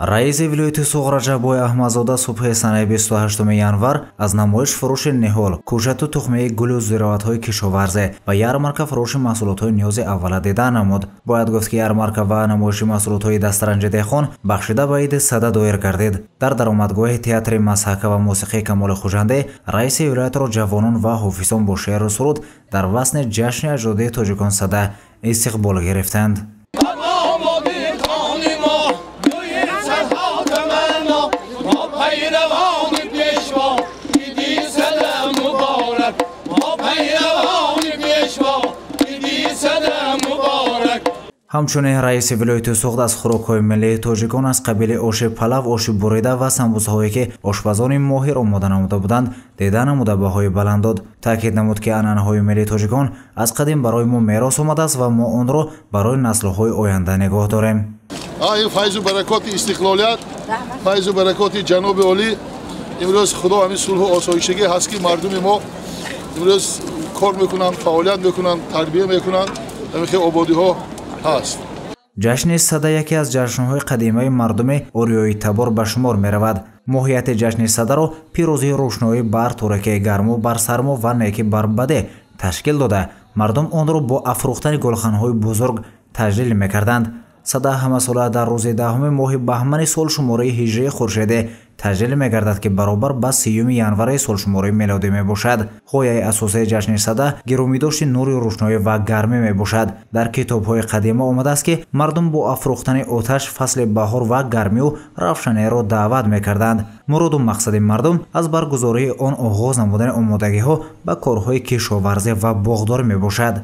раиси вилояти Суғ Раҷаббой Аҳмадзода субҳи санаи 28 январ аз намоиш фурӯши ниҳол, кӯшату тухмии гулу зироатҳои кишоварзе ва ярмарка фурӯши маҳсулотҳои ниёзи аввала дидан намуд. Бояд гуфт ки ярмарка ва намоиши маҳсулотҳои дастаранҷи деҳқон бахшида ба Иди Сада доир гардид. Дар даромадгоҳи театри Мазҳака ва мусиқии Камоли Хужанде раиси вилоятро ҷавонон ва ҳофизон бо шеъру суруд дар васни ҷашни аҷдодии Тоҷикон Сада истиқбол гирифтанд. ҳамчунин раиси вилояти Суғд аз хӯрокҳои миллии тоҷикон аз қабили оши палав, оши бурида ва самбусаҳое ки ошпазони моҳир омода намуда буданд дида намуда баҳои баланд дод. таъкид намуд ки анъанаҳои миллии тоҷикон аз қадим барои мо мерос омадааст ва мо онро барои наслҳои оянда нигоҳ дорем. ин файзу баракоти истиқлолият, файзу баракоти ҷаноби олӣ. имрӯз худо ҳамин сулҳу осоишагӣ ҳаст ки мардуми мо имрӯз кор мекунанд, фаъолият мекунанд, тарбия мекунанд, ҳамин хел ободиҳо ҳаст. ҷашни Сада яке аз ҷашнҳои қадимаи мардуми Ориёи Табор ба шумор меравад. моҳияти ҷашни Садаро пирӯзии рӯшноӣ бар тӯракаи гарму бар сармо ва неки бар баде ташкил дода, мардум онро бо афрӯхтани гулханҳои бузург таҷлил мекарданд. Сада ҳамасола дар рӯзи 10 моҳи баҳмани солшумораи ҳиҷрии хуршеде таҷлил мегардад ки баробар ба 3 январи солшумораи мелодӣ мебошад. ғояи асосии ҷашни Сада гиромидошти нури рӯшноӣ ва гармӣ мебошад. дар китобҳои қадима омадааст ки мардум бо афрӯхтани оташ фасли баҳор ва гармию равшанеро даъват мекарданд. муроду мақсади мардум аз баргузории он оғоз намудани омодагиҳо ба корҳои кишоварзӣ ва боғдорӣ мебошад.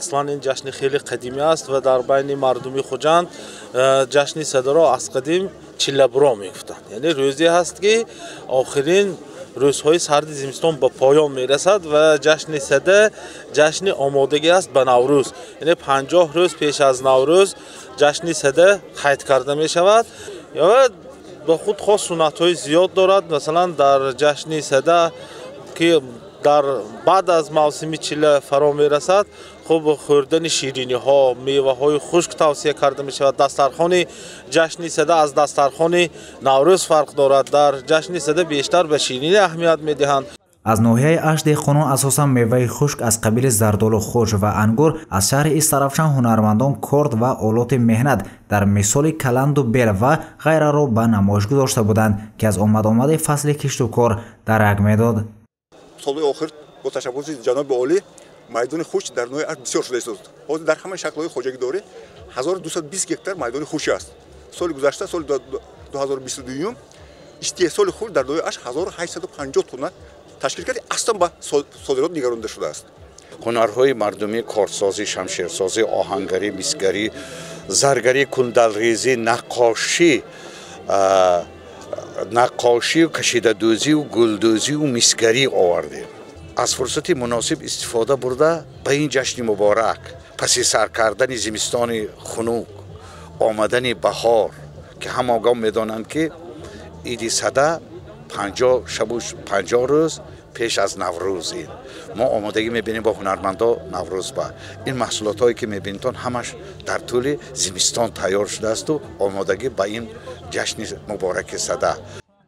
аслан ин ҷашни хеле қадимӣ аст ва дар байни мардуми Хуҷанд ҷашни Садаро аз қадим чиллабуро мегуфтанд. яъне рӯзе ҳаст ки охирин рӯзҳои сарди зимистон ба поён мерасад ва ҷашни Сада ҷашни омодагӣ аст ба Наврӯз. яъне 50 рӯз пеш аз Наврӯз ҷашни Сада қайд карда мешавад. ба худ хос суннатҳои зиёд дорад. масалан дар ҷашни Сада ки дар баъд аз мавсими чилла фаро мерасад, хуб хӯрдани шириниҳо, меваҳои хушк тавсия карда мешавад. дастархони ҷашни Сада аз дастархони Наврӯз фарқ дорад. дар ҷашни Сада бештар ба ширинӣ аҳамият медиҳанд. аз ноҳияи Аш деҳқонон асосан меваи хушк аз қабили зардолу хуш ва ангур аз шаҳри Истарафшан ҳунармандон корд ва олоти меҳнат дар мисоли каланду бел ва ғайраро ба намоиш гузошта буданд ки аз омадомади фасли кишту кор дарак медод. соли охир бо ташаббуси ҷаноби олӣ майдони хуш дар ноҳияи Аш бисёр шуда истод. ҳозир дар ҳама шаклҳои хоҷагидорӣ 1220 гектар майдони хуш аст. соли гузашта соли 2022 истеҳсоли хуш дар ноҳияи Аш 1850 тонна ташкил карди, аслан ба содирот нигаронда шудааст. ҳунарҳои мардумӣ, кортсозӣ, шамшерсозӣ, оҳангарӣ, мисгарӣ, заргарӣ, кундалрезӣ, наққошию кашидадӯзию гулдӯзию мисгарӣ овардем. аз фурсати муносиб истифода бурда ба ин ҷашни муборак, паси сар кардани зимистони хунук, омадани баҳор ки ҳамагон медонанд ки Иди Сада 50 рӯз пеш аз Наврӯз ин мо омодагӣ мебинем бо ҳунармандо Наврӯз ба ин маҳсулотҳое ки мебинтон ҳамаш дар тӯли зимистон тайёр шудаасту омодагӣ ба ин ҷашни мубораки Сада.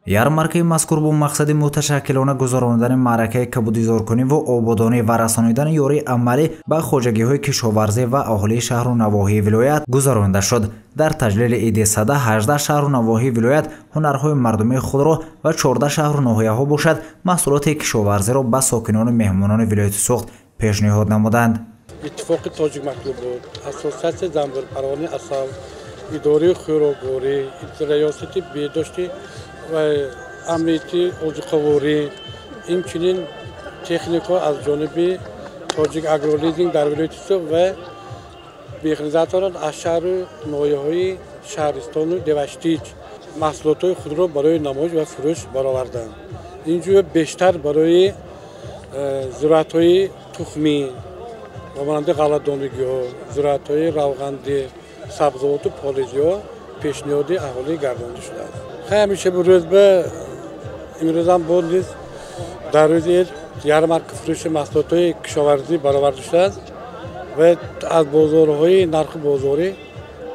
ярмаркаи мазкур бо мақсади муташаккилона гузаронидани маъракаи кабудизоркунӣ ва ободонӣ ва расонидани ёрии амалӣ ба хоҷагиҳои кишоварзӣ ва аҳолии шаҳру навоҳии вилоят гузаронида шуд. дар таҷлили Иди Сада 18 шаҳру навоҳии вилоят ҳунарҳои мардумии худро ва 14 шаҳру ноҳияҳо бошад маҳсулоти кишоварзиро ба сокинону меҳмонони вилояти Суғд пешниҳод намуданд. иттифоқи тоҷик матлубот, асосиясияи занбурпарони асал, идораи хӯрокворӣ, риёсати беҳдошти ва амнияти озуқаворӣ, инчунин техника аз ҷониби тоҷик агролизинг дар вилояти Суғд ва бехизаторон аз шаҳру ноҳияҳои шаҳристону деваштич маҳсулотҳои худро барои намоиш ва фурӯш бароварданд. инҷо бештар барои зироатҳои тухмӣ ва монанди ғалладонагиҳо, зироатҳои равғанди, сабзавоту полизиҳо пешниҳоди аҳолӣ гардонида шудааст. ҳамиша бирӯз ба имрӯзам бо низ дар рӯзи ярмарка фурӯши маҳсулотҳои кишоварзӣ бароварда шудааст ва аз бозорҳои нархи бозорӣ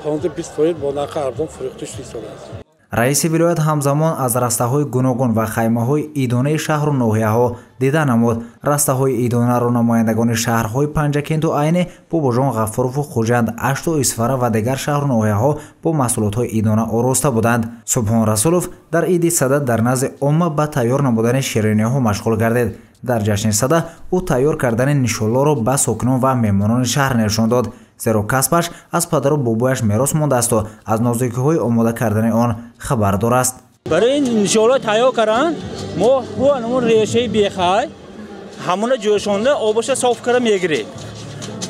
15% با نرخ ارزان فروخته شده است. раиси вилоят ҳамзамон аз растаҳои гуногун ва хаймаҳои идонаи шаҳру ноҳияҳо дида намуд. растаҳои идонаро намояндагони шаҳрҳои панҷакенту айне бобоҷон ғаффорову хуҷанд, ашту исфара ва дигар шаҳру ноҳияҳо бо маҳсулотҳои идона ороста буданд. Субҳон Расулов дар иди сада дар назди омма ба тайёр намудани шириниҳо машғул гардид. дар ҷашни сада ӯ тайёр кардани нишонлоро ба сокинон ва меҳмонони шаҳр нишон дод, зеро касбаш аз падару бобояш мерос мондаасту аз нозукиҳои омода кардани он хабардор аст. барои нишонло тайёр кардан мо ҳамон решаи бехай ҳамона ҷӯшонда обоша соф кара мегирем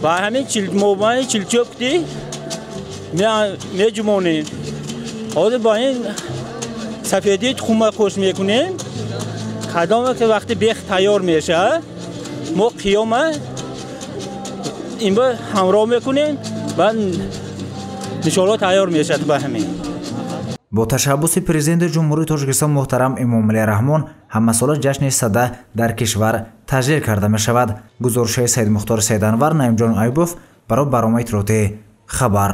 ба ҳамин мобани чилчӯпти меҷумонем. ҳозир ба ин сафедии тухма қӯш мекунем. кадоме ки вақти бех тайёр мешавад мо қиёма ин ба ҳамроҳ мекунем ва нишонло тайёр мешавад. ба ҳамин бо ташаббуси президенти ҷумҳурии Тоҷикистон муҳтарам Эмомалӣ Раҳмон ҳамасола ҷашни сада дар кишвар таҷлил карда мешавад. гузоришҳои Саид Мухтор Сайданвар, Наимҷон Айбов барои барномаи иттилоотӣ хабар.